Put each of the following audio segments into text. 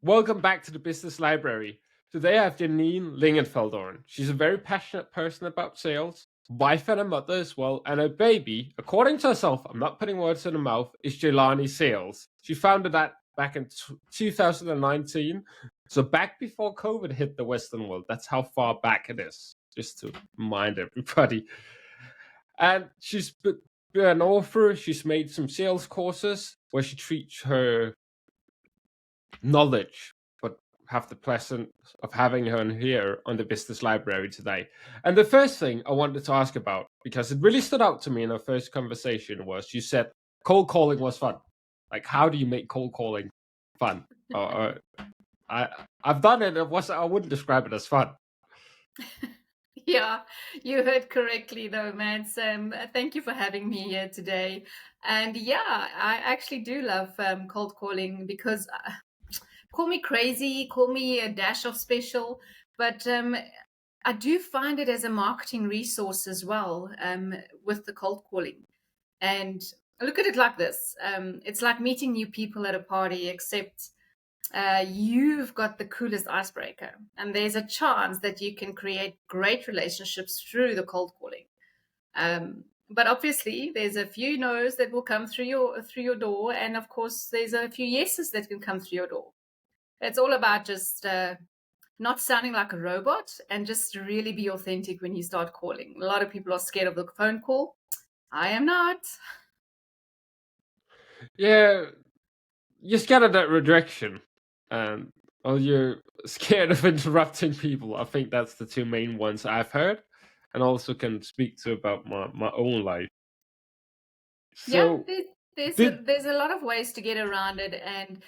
Welcome back to the Business Library. Today I have Janine Lingenfelder on. She's a very passionate person about sales, wife and a mother as well, and her baby, according to herself, I'm not putting words in her mouth, is Jalani Sales. She founded that back in 2019, so back before COVID hit the Western world. That's how far back it is, just to remind everybody. And she's been an author. She's made some sales courses where she treats her knowledge, but have the pleasure of having her here on the Business Library today. And the first thing I wanted to ask about, because it really stood out to me in our first conversation, was you said cold calling was fun. Like, how do you make cold calling fun? I've done it. I wouldn't describe it as fun. Yeah, you heard correctly though, Mads. Thank you for having me here today. And yeah, I actually do love cold calling because call me crazy, call me a dash of special, but I do find it as a marketing resource as well with the cold calling. And look at it like this. It's like meeting new people at a party, except you've got the coolest icebreaker, and there's a chance that you can create great relationships through the cold calling. But obviously, there's a few no's that will come through your door, and of course, there's a few yeses that can come through your door. It's all about just not sounding like a robot and just really be authentic when you start calling. A lot of people are scared of the phone call. I am not. Yeah, you're scared of that rejection, or you're scared of interrupting people. I think that's the two main ones I've heard, and also can speak to about my own life. Yeah, So, there's a did there's a lot of ways to get around it, and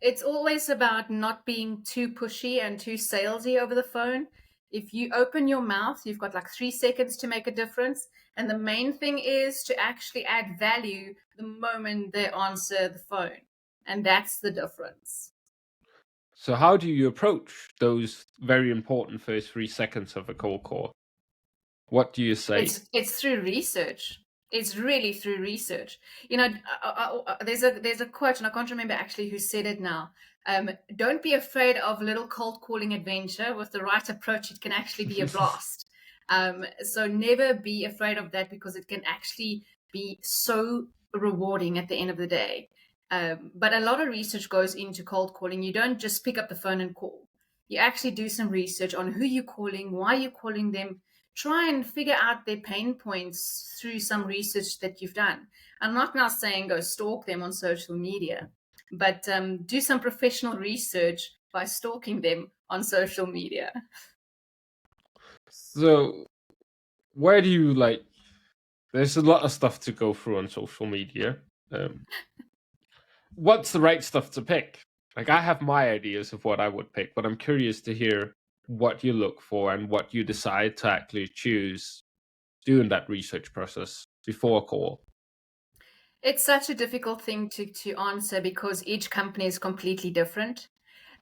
it's always about not being too pushy and too salesy over the phone. If you open your mouth, you've got like 3 seconds to make a difference. And the main thing is to actually add value the moment they answer the phone. And that's the difference. so how do you approach those very important first 3 seconds of a cold call? What do you say? It's through research. It's really through research. You know, there's a quote, and I can't remember actually who said it now. Don't be afraid of little cold calling adventure. With the right approach, it can actually be a blast. So never be afraid of that because it can actually be so rewarding at the end of the day. But a lot of research goes into cold calling. You don't just pick up the phone and call. You actually do some research on who you're calling, why you're calling them, try and figure out their pain points through some research that you've done. I'm not now saying go stalk them on social media, but do some professional research by stalking them on social media. So, where do you like? There's a lot of stuff to go through on social media. Um, what's the right stuff to pick? Like, I have my ideas of what I would pick, but I'm curious to hear what you look for and what you decide to actually choose during that research process before a call. It's such a difficult thing to answer because each company is completely different.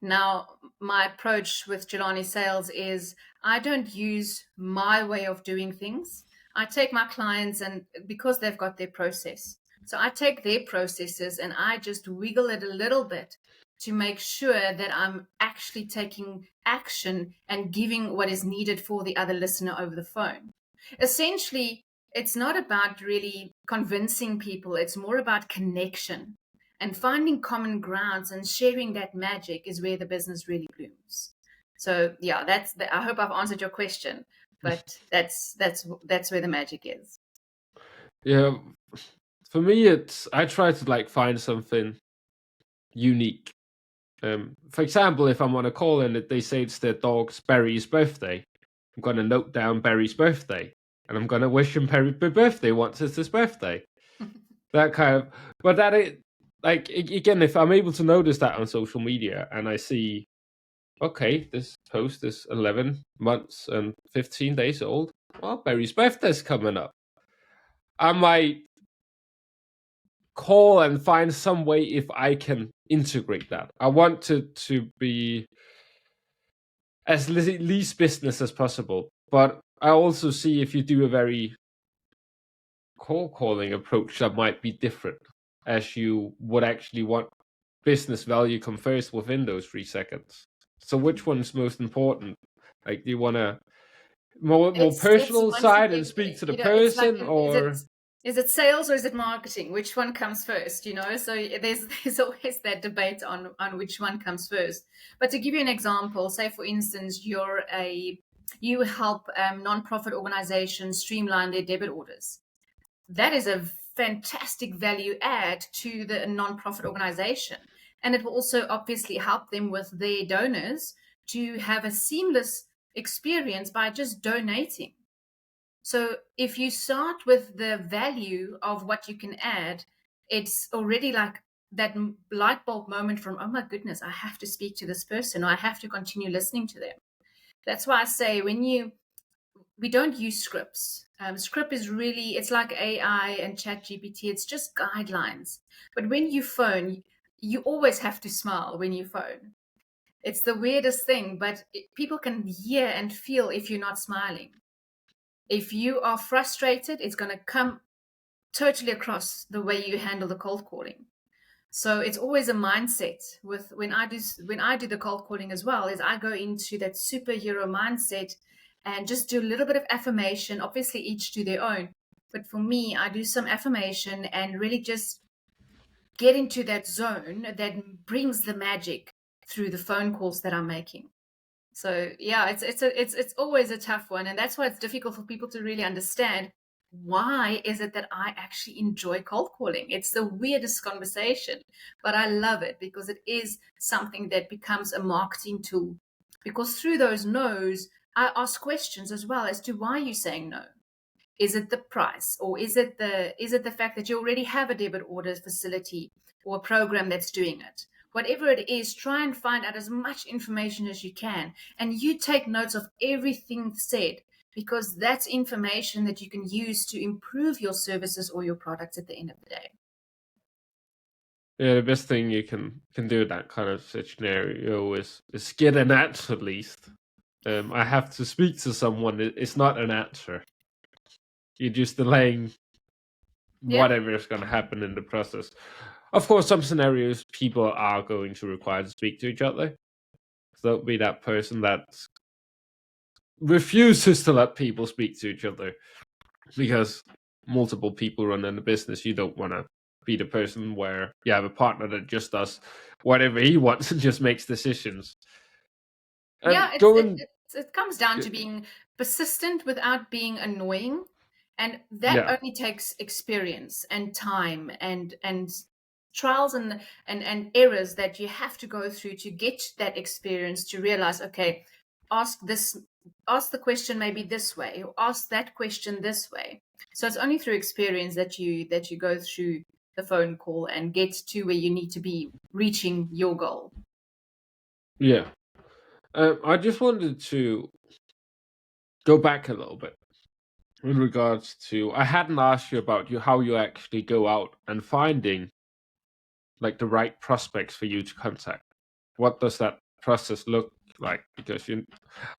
Now, my approach with Jalani Sales is I don't use my way of doing things. I take my clients and because they've got their process. So I take their processes and I just wiggle it a little bit to make sure that I'm actually taking action and giving what is needed for the other listener over the phone. Essentially, it's not about really convincing people, it's more about connection and finding common grounds and sharing that magic is where the business really blooms. So yeah, I hope I've answered your question, but that's where the magic is. Yeah, for me, I try to like find something unique. For example, if I'm on a call and they say it's their dog's Barry's birthday, I'm gonna note down Barry's birthday, and I'm gonna wish him Barry happy birthday once it's his birthday. That kind of, but that it like again, if I'm able to notice that on social media and I see, okay, this post is 11 months and 15 days old. Well, Barry's birthday's coming up. I might call and find some way if I can integrate that. I want to be as least business as possible, but I also see if you do a very cold calling approach that might be different, as you would actually want business value come first within those 3 seconds. So which one's most important? Like, do you wanna more It's personal once side and again, speak to the it's like, person, or is it sales or is it marketing? Which one comes first? So there's always that debate on which one comes first. But to give you an example, say for instance, you help non-profit organizations streamline their debit orders. That is a fantastic value add to the non-profit organization, and it will also obviously help them with their donors to have a seamless experience by just donating. So if you start with the value of what you can add, it's already like that light bulb moment from, oh my goodness, I have to speak to this person, or I have to continue listening to them. That's why I say we don't use scripts. Script is really, it's like AI and chat GPT. It's just guidelines. But when you phone, you always have to smile when you phone. It's the weirdest thing, but people can hear and feel if you're not smiling. If you are frustrated, it's going to come totally across the way you handle the cold calling. So it's always a mindset with when I do the cold calling as well, is I go into that superhero mindset and just do a little bit of affirmation, obviously each to their own. But for me, I do some affirmation and really just get into that zone that brings the magic through the phone calls that I'm making. So yeah, it's always a tough one, and that's why it's difficult for people to really understand why is it that I actually enjoy cold calling. It's the weirdest conversation, but I love it because it is something that becomes a marketing tool. Because through those no's, I ask questions as well as to why you're saying no. Is it the price, or is it the fact that you already have a debit order facility or a program that's doing it? Whatever it is, try and find out as much information as you can, and you take notes of everything said, because that's information that you can use to improve your services or your products at the end of the day. yeah, the best thing you can do in that kind of scenario is get an answer at least. I have to speak to someone. It's not an answer. You're just delaying Yeah. whatever is going to happen in the process. Of course, some scenarios people are going to require to speak to each other. So don't be that person that refuses to let people speak to each other because multiple people run in the business. You don't want to be the person where you have a partner that just does whatever he wants and just makes decisions. Yeah, And going, it comes down to being persistent without being annoying, and that yeah, only takes experience and time and trials and errors that you have to go through to get that experience to realize, okay, ask the question maybe this way, or ask that question this way. So it's only through experience that you go through the phone call and get to where you need to be, reaching your goal. yeah. I just wanted to go back a little bit in regards to I hadn't asked you about how you actually go out and finding like the right prospects for you to contact. What does that process look like? Because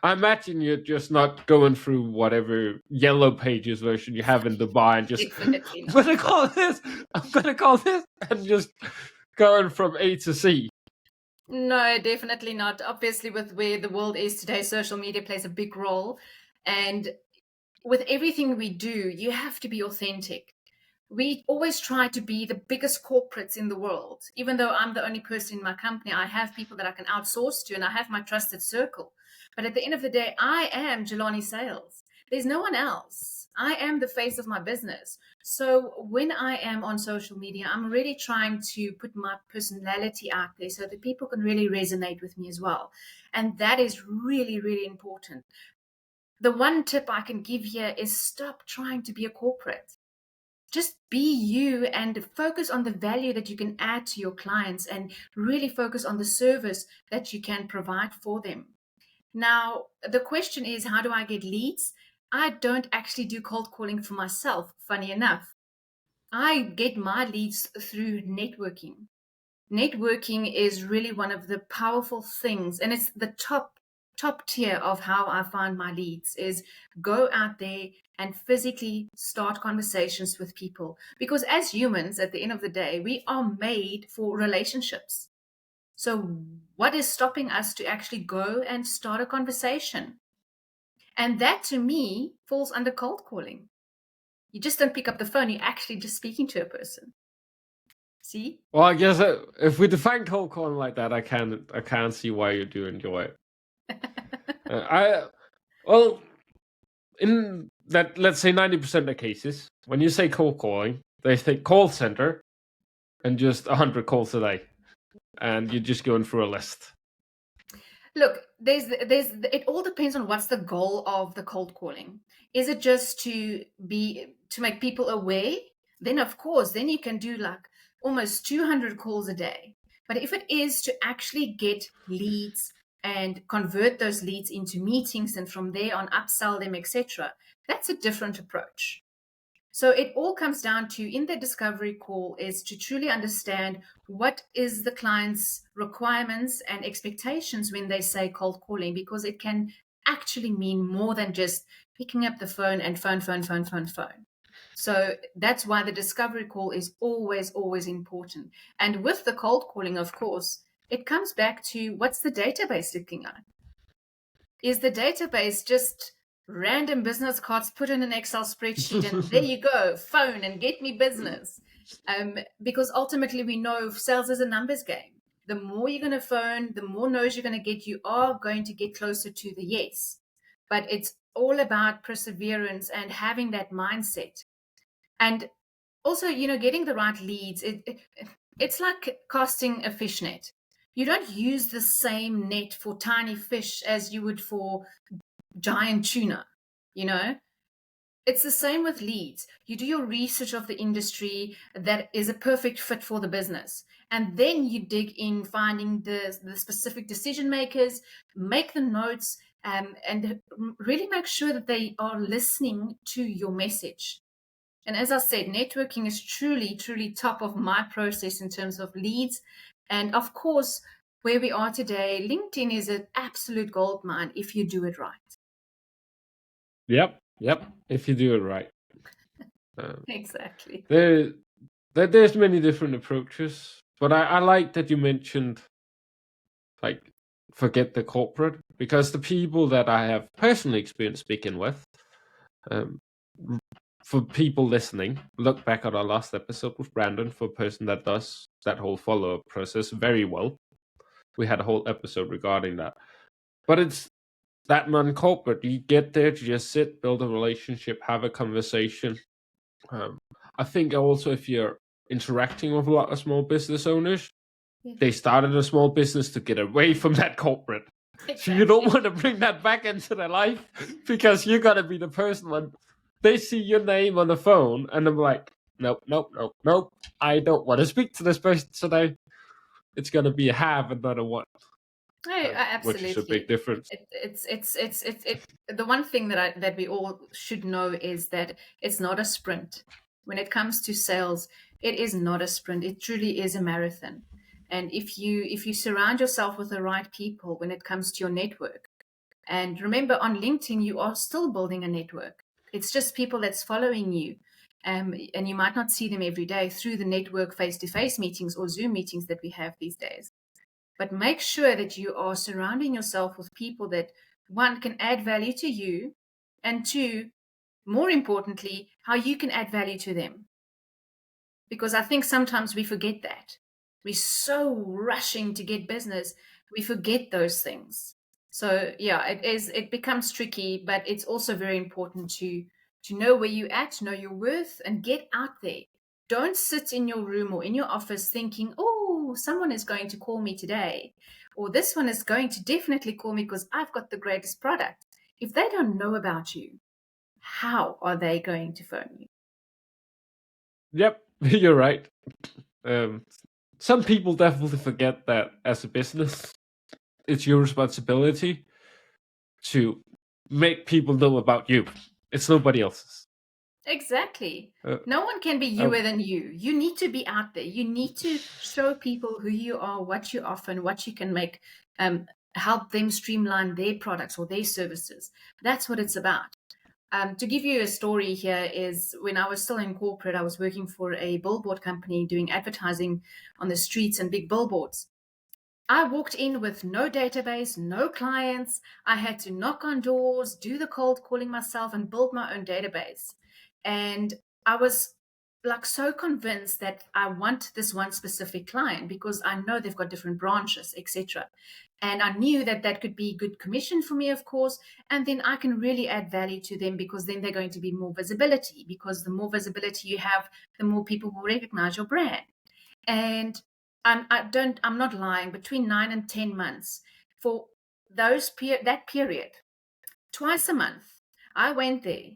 I imagine you're just not going through whatever yellow pages version you have in Dubai and just Definitely I'm not. gonna call this, I'm gonna call this, and just going from A to C. No, definitely not. Obviously, with where the world is today, social media plays a big role. And with everything we do, you have to be authentic. We always try to be the biggest corporates in the world. Even though I'm the only person in my company, I have people that I can outsource to, and I have my trusted circle. But at the end of the day, I am Jalani Sales. There's no one else. I am the face of my business. So when I am on social media, I'm really trying to put my personality out there so that people can really resonate with me as well. And that is really, really important. The one tip I can give here is stop trying to be a corporate. Just be you and focus on the value that you can add to your clients, and really focus on the service that you can provide for them. Now, the question is, how do I get leads? I don't actually do cold calling for myself, funny enough. I get my leads through networking. Networking is really one of the powerful things, and it's the top tier of how I find my leads, is go out there and physically start conversations with people, because as humans, at the end of the day, we are made for relationships. So what is stopping us to actually go and start a conversation? And that to me falls under cold calling. You just don't pick up the phone, you're actually just speaking to a person. See? Well, I guess if we define cold calling like that, I can't see why you do enjoy it. I well, in that, let's say 90% of cases, when you say cold calling, they think call center and just 100 calls a day, and you're just going through a list. Look, it all depends on what's the goal of the cold calling. Is it just to make people aware? Then of course, then you can do like almost 200 calls a day. But if it is to actually get leads and convert those leads into meetings and from there on upsell them, etc., that's a different approach. So it all comes down to, in the discovery call, is to truly understand what is the client's requirements and expectations when they say cold calling, because it can actually mean more than just picking up the phone and phone. So that's why the discovery call is always, always important. And with the cold calling, of course, it comes back to, what's the database looking like? Is the database just random business cards put in an Excel spreadsheet and there you go, phone and get me business? Because ultimately we know sales is a numbers game. The more you're going to phone, the more no's you're going to get. You are going to get closer to the yes. But it's all about perseverance and having that mindset. And also, getting the right leads. It's like casting a fish net. You don't use the same net for tiny fish as you would for giant tuna, you know? It's the same with leads. You do your research of the industry that is a perfect fit for the business. And then you dig in finding the specific decision makers, make the notes, and really make sure that they are listening to your message. And as I said, networking is truly, truly top of my process in terms of leads. And of course, where we are today, LinkedIn is an absolute gold mine if you do it right. Yep. If you do it right. Exactly. There's many different approaches, but I like that you mentioned, like, forget the corporate, because the people that I have personally experienced speaking with, for people listening, look back at our last episode with Brandon, for a person that does that whole follow-up process very well. We had a whole episode regarding that. But it's that non-corporate. You get there to just sit, build a relationship, have a conversation. I think also, if you're interacting with a lot of small business owners, they started a small business to get away from that corporate. Exactly. So you don't want to bring that back into their life, because you're going to be the person when they see your name on the phone and I'm like, nope. I don't want to speak to this person today. It's going to be a have and not a want. Absolutely. Which is a big difference. It's the one thing that we all should know is that it's not a sprint. When it comes to sales, it is not a sprint. It truly is a marathon. And if you surround yourself with the right people when it comes to your network, and remember, on LinkedIn, you are still building a network. It's just people that's following you. And you might not see them every day through the network face-to-face meetings or Zoom meetings that we have these days. But make sure that you are surrounding yourself with people that, one, can add value to you, and two, more importantly, how you can add value to them. Because I think sometimes we forget that. We're so rushing to get business, we forget those things. So yeah, it becomes tricky, but it's also very important to know where you're at, know your worth, and get out there. Don't sit in your room or in your office thinking, oh, someone is going to call me today, or this one is going to definitely call me because I've got the greatest product. If they don't know about you, how are they going to phone you? Yep, you're right. Some people definitely forget that as a business, it's your responsibility to make people know about you. It's nobody else's. Exactly. No one can be youer than you. You need to be out there. You need to show people who you are, what you offer, and what you can make, help them streamline their products or their services. That's what it's about. To give you a story here, is when I was still in corporate, I was working for a billboard company doing advertising on the streets and big billboards. I walked in with no database, no clients. I had to knock on doors, do the cold calling myself, and build my own database. And I was like so convinced that I want this one specific client because I know they've got different branches, etc. And I knew that that could be good commission for me, of course. And then I can really add value to them because then they're going to be more visibility. Because the more visibility you have, the more people will recognize your brand. And I'm not lying, between 9 and 10 months for that period, twice a month, I went there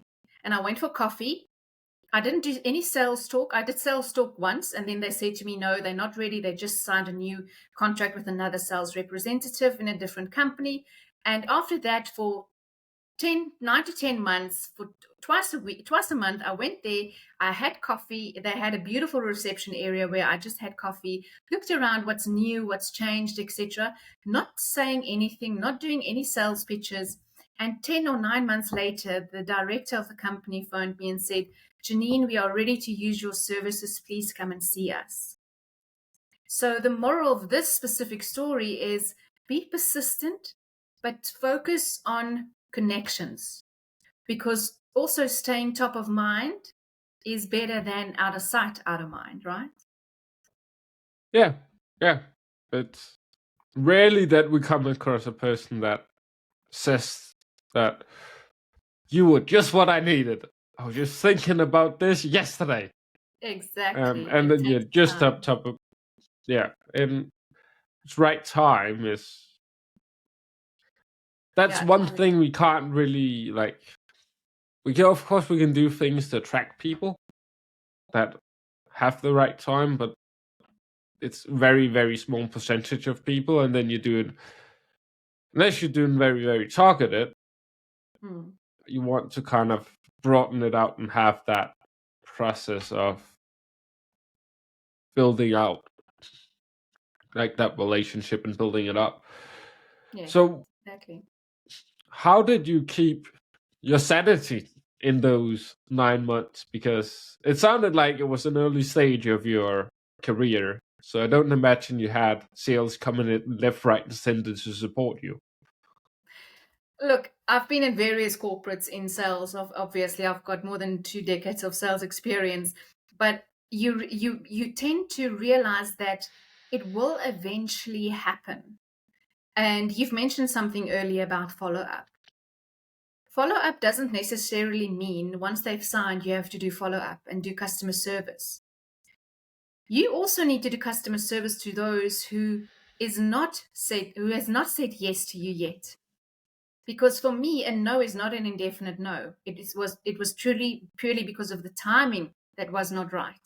and I went for coffee. I didn't do any sales talk. I did sales talk once, and then they said to me, no, they're not ready. They just signed a new contract with another sales representative in a different company. And after that, for 9 to 10 months, for twice a month, I went there. I had coffee. They had a beautiful reception area where I just had coffee, looked around what's new, what's changed, etc. Not saying anything, not doing any sales pitches. And 10 or 9 months later, the director of the company phoned me and said, Janine, we are ready to use your services. Please come and see us. So the moral of this specific story is be persistent, but focus on connections, because also staying top of mind is better than out of sight, out of mind, right? Yeah, yeah. It's rarely that we come across a person that says that you were just what I needed. I was just thinking about this yesterday. Exactly. And It then you're takes just up time. top of, yeah. And it's right time is, that's Yeah, one timing. thing we can't really like. Of course, we can do things to attract people that have the right time, but it's very, very small percentage of people. And then unless you're doing very, very targeted, Hmm. you want to kind of broaden it out and have that process of building out like that relationship and building it up. Yes, So exactly. how did you keep your sanity in those 9 months? Because it sounded like it was an early stage of your career. So I don't imagine you had sales coming in left, right, and center to support you. Look, I've been in various corporates in sales. Obviously, I've got more than 2 decades of sales experience, but you tend to realize that it will eventually happen. And you've mentioned something earlier about follow up. Follow up doesn't necessarily mean once they've signed, you have to do follow up and do customer service. You also need to do customer service to those who has not said yes to you yet. Because for me, a no is not an indefinite no. It was truly purely because of the timing that was not right.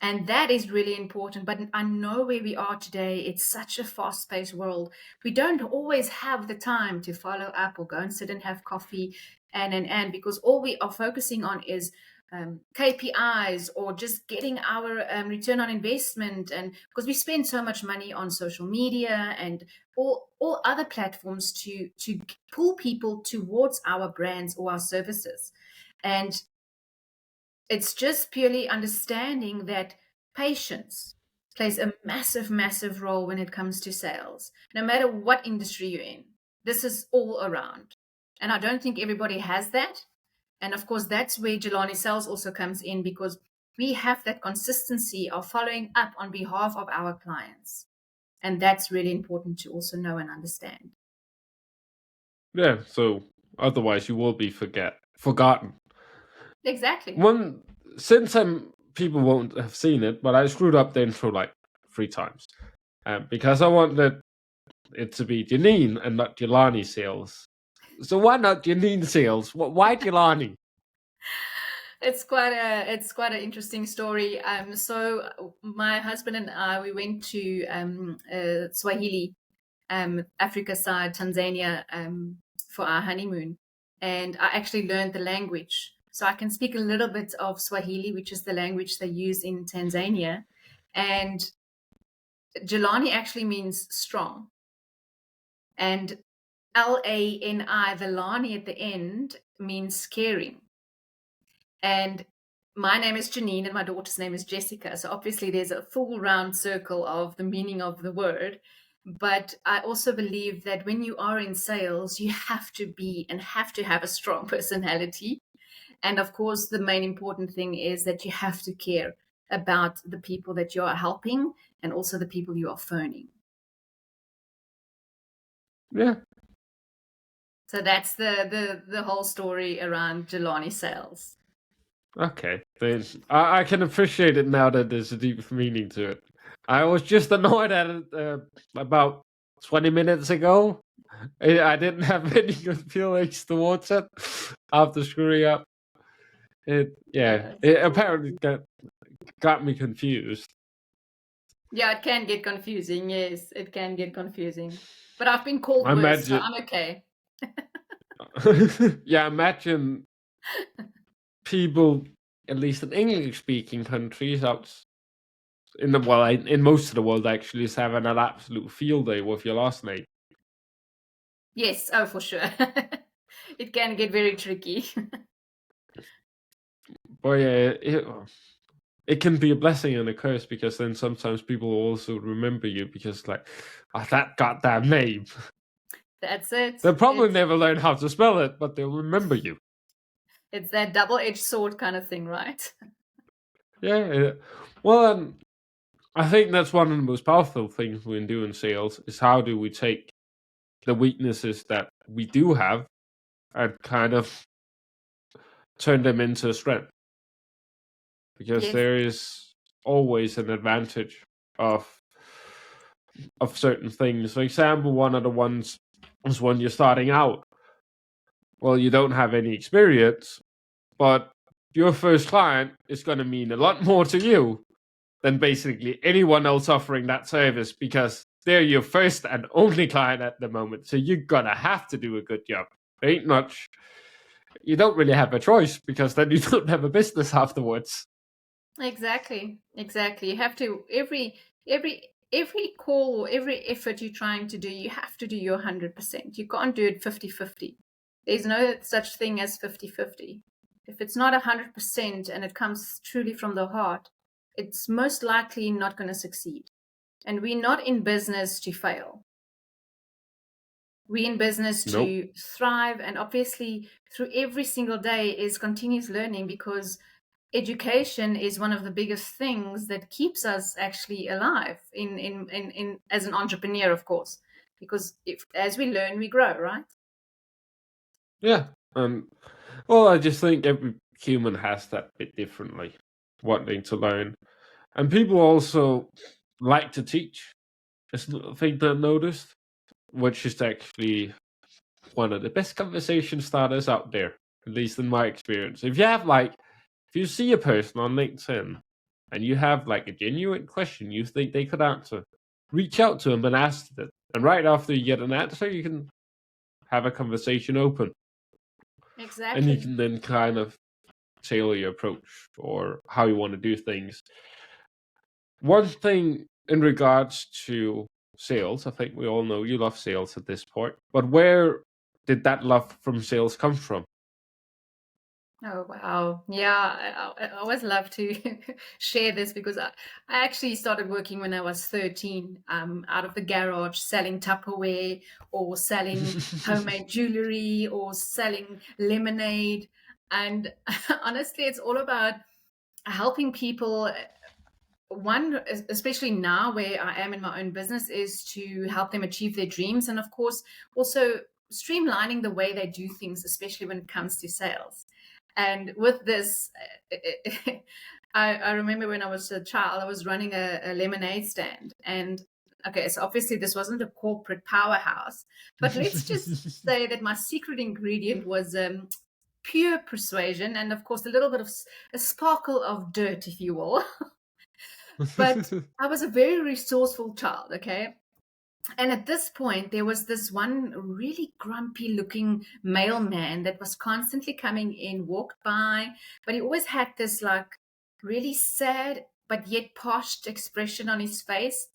And that is really important. But I know where we are today. It's such a fast paced world. We don't always have the time to follow up or go and sit and have coffee and because all we are focusing on is KPIs or just getting our return on investment. And because we spend so much money on social media and all other platforms to pull people towards our brands or our services. And it's just purely understanding that patience plays a massive, massive role when it comes to sales, no matter what industry you're in. This is all around. And I don't think everybody has that. And of course, that's where Jalani Sales also comes in, because we have that consistency of following up on behalf of our clients. And that's really important to also know and understand. Yeah, so otherwise you will be forgotten. Exactly. One since people won't have seen it, but I screwed up the intro like 3 times. Because I wanted it to be Janine and not Jalani Sales. So why not Janine Sales? Why Jalani? It's quite an interesting story. So my husband and I, we went to Swahili, Africa side, Tanzania, for our honeymoon, and I actually learned the language, so I can speak a little bit of Swahili, which is the language they use in Tanzania. And Jalani actually means strong, and Lani, the Lani at the end, means caring. And my name is Janine and my daughter's name is Jessica. So obviously there's a full round circle of the meaning of the word. But I also believe that when you are in sales, you have to be and have to have a strong personality. And of course, the main important thing is that you have to care about the people that you are helping and also the people you are phoning. Yeah. So that's the whole story around Jalani Sales. Okay. I can appreciate it now that there's a deep meaning to it. I was just annoyed at it about 20 minutes ago. I didn't have any good feelings towards it after screwing up. It apparently got me confused. Yeah, it can get confusing. Yes, it can get confusing. But I've been called I worse, so imagine. I'm okay. Yeah, imagine people, at least in English-speaking countries, in most of the world, actually, is having an absolute field day with your last name. Yes, oh, for sure. It can get very tricky. But yeah, it can be a blessing and a curse, because then sometimes people will also remember you because, like, that goddamn name. That's it. They'll probably never learn how to spell it, but they'll remember you. It's that double-edged sword kind of thing, right? Yeah. Well, I think that's one of the most powerful things when doing sales, is how do we take the weaknesses that we do have and kind of turn them into a strength. Because Yes. there is always an advantage of certain things. For example, one of the ones is when you're starting out. Well, you don't have any experience, but your first client is going to mean a lot more to you than basically anyone else offering that service, because they're your first and only client at the moment. So you're going to have to do a good job. There ain't much. You don't really have a choice, because then you don't have a business afterwards. Exactly. You have to every call or every effort you're trying to do, you have to do your 100%. You can't do it 50-50. There's no such thing as 50-50. If it's not 100% and it comes truly from the heart, it's most likely not going to succeed. And we're not in business to fail. We're in business to thrive, and obviously through every single day is continuous learning, because education is one of the biggest things that keeps us actually alive in as an entrepreneur, of course, because as we learn, we grow, right? Yeah. Well, I just think every human has that bit differently, wanting to learn. And people also like to teach. It's a thing that I noticed, which is actually one of the best conversation starters out there, at least in my experience. If you see a person on LinkedIn and you have like a genuine question you think they could answer, reach out to them and ask them. And right after you get an answer, you can have a conversation open. Exactly. And you can then kind of tailor your approach or how you want to do things. One thing in regards to sales, I think we all know you love sales at this point, but where did that love from sales come from? Oh, wow. Yeah, I always love to share this, because I actually started working when I was 13, out of the garage, selling Tupperware or selling homemade jewelry or selling lemonade. And honestly, it's all about helping people. One, especially now where I am in my own business, is to help them achieve their dreams. And of course, also streamlining the way they do things, especially when it comes to sales. And with this, I remember when I was a child, I was running a lemonade stand. And okay, so obviously this wasn't a corporate powerhouse, but let's just say that my secret ingredient was pure persuasion, and of course a little bit of a sparkle of dirt, if you will. But I was a very resourceful child, okay? And at this point, there was this one really grumpy looking mailman that was constantly coming in, walked by, but he always had this like really sad but yet posh expression on his face.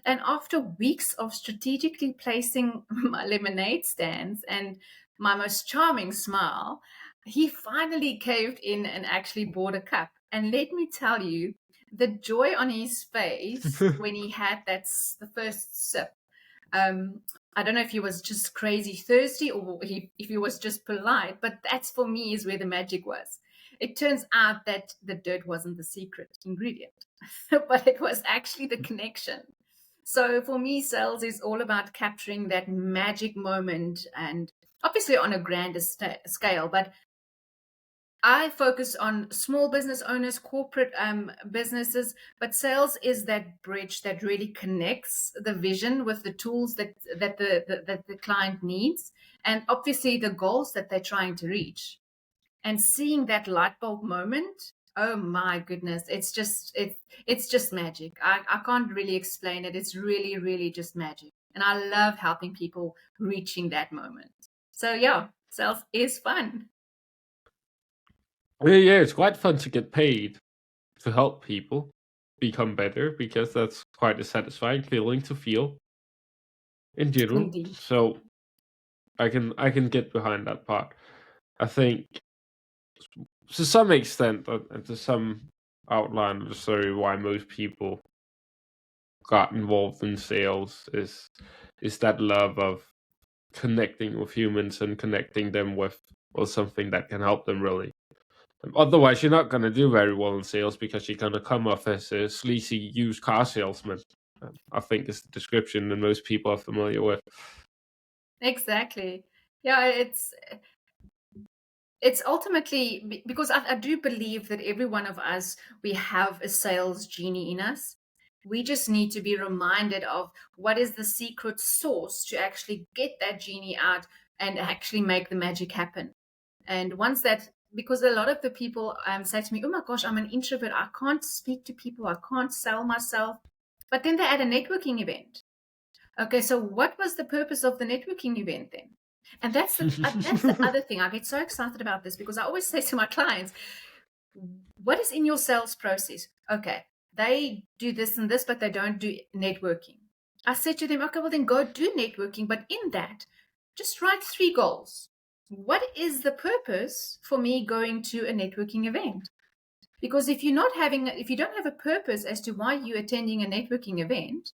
And after weeks of strategically placing my lemonade stands and my most charming smile, he finally caved in and actually bought a cup. And let me tell you, the joy on his face when he had the first sip. Um, I don't know if he was just crazy thirsty or if he was just polite, but that's for me is where the magic was. It turns out that the dirt wasn't the secret ingredient, but it was actually the connection. So for me, sales is all about capturing that magic moment and obviously on a grander scale, but I focus on small business owners, corporate businesses, but sales is that bridge that really connects the vision with the tools that the client needs, and obviously the goals that they're trying to reach. And seeing that light bulb moment, oh my goodness, it's just magic. I can't really explain it. It's really, really just magic. And I love helping people reaching that moment. So yeah, sales is fun. Yeah, it's quite fun to get paid to help people become better because that's quite a satisfying feeling to feel in general. Indeed. So I can get behind that part. I think to some extent and to some outline of the story why most people got involved in sales is that love of connecting with humans and connecting them with something that can help them really. Otherwise, you're not going to do very well in sales because you're going to come off as a sleazy used car salesman. I think is the description that most people are familiar with. Exactly. Yeah, it's ultimately because I do believe that every one of us, we have a sales genie in us. We just need to be reminded of what is the secret sauce to actually get that genie out and actually make the magic happen. And once that, because a lot of the people say to me, oh my gosh, I'm an introvert. I can't speak to people. I can't sell myself. But then they're at a networking event. Okay, so what was the purpose of the networking event then? And that's the other thing. I get so excited about this because I always say to my clients, what is in your sales process? Okay, they do this and this, but they don't do networking. I said to them, okay, well then go do networking, but in that, just write 3 goals. What is the purpose for me going to a networking event? Because if you don't have a purpose as to why you're attending a networking event,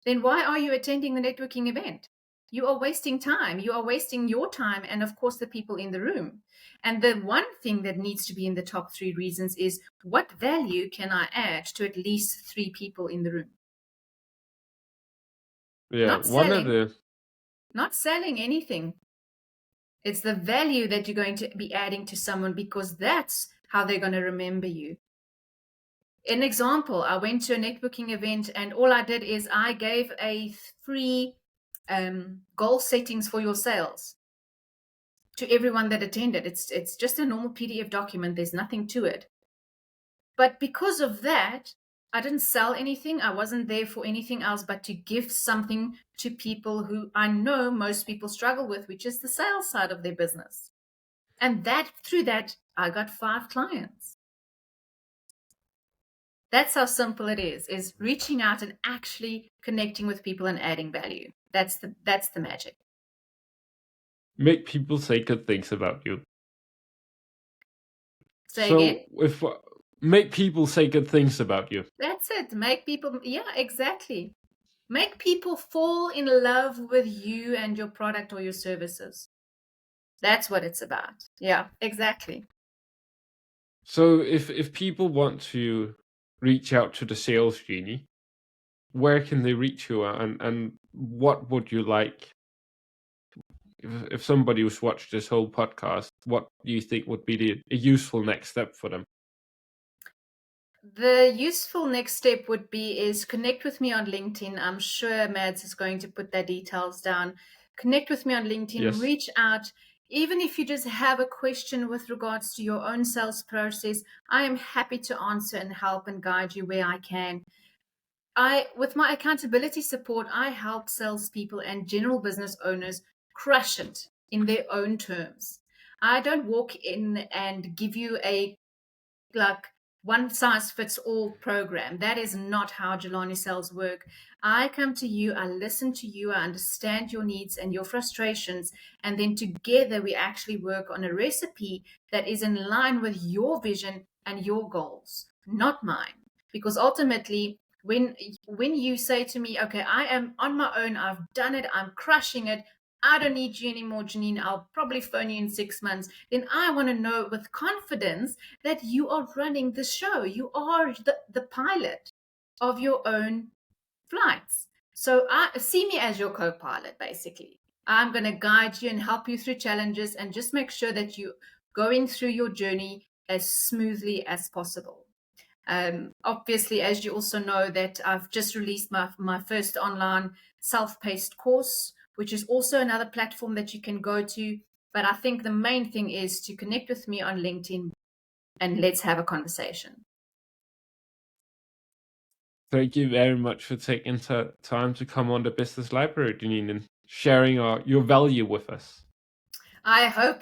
then why are you attending the networking event? You are wasting time. You are wasting your time and, of course, the people in the room. And the one thing that needs to be in the top 3 reasons is what value can I add to at least 3 people in the room? Yeah, Not one of selling, the not selling anything. It's the value that you're going to be adding to someone because that's how they're going to remember you. An example, I went to a networking event and all I did is I gave a free goal settings for your sales to everyone that attended. It's just a normal PDF document. There's nothing to it. But because of that, I didn't sell anything. I wasn't there for anything else but to give something to people who I know most people struggle with, which is the sales side of their business. And that through that, I got 5 clients. That's how simple it is reaching out and actually connecting with people and adding value. That's the magic. make people say good things about you. Say again? So if make people say good things about you. That's it. Make people, yeah, exactly. Make people fall in love with you and your product or your services. That's what it's about. Yeah, exactly. So if people want to reach out to the sales genie, where can they reach you and what would you like if somebody who's watched this whole podcast, what do you think would be a useful next step for them? The useful next step would be is connect with me on LinkedIn. I'm sure Mads is going to put their details down. Connect with me on LinkedIn, Yes. reach out. Even if you just have a question with regards to your own sales process, I am happy to answer and help and guide you where I can. With my accountability support, I help salespeople and general business owners crush it in their own terms. I don't walk in and give you a like one size fits all program. That is not how Jalani Sales work. I come to you, I listen to you, I understand your needs and your frustrations, and then together we actually work on a recipe that is in line with your vision and your goals, not mine. Because ultimately, when you say to me, okay, I am on my own, I've done it, I'm crushing it, I don't need you anymore, Janine, I'll probably phone you in 6 months, then I want to know with confidence that you are running the show. You are the pilot of your own flights. So I see me as your co-pilot, basically. I'm going to guide you and help you through challenges and just make sure that you're going through your journey as smoothly as possible. Obviously, as you also know, that I've just released my first online self-paced course, which is also another platform that you can go to. But I think the main thing is to connect with me on LinkedIn and let's have a conversation. Thank you very much for taking time to come on the Business Library, Janine, and sharing your value with us. I hope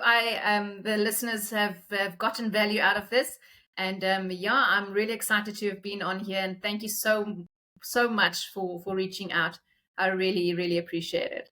the listeners have gotten value out of this. And yeah, I'm really excited to have been on here. And thank you so much for reaching out. I really, really appreciate it.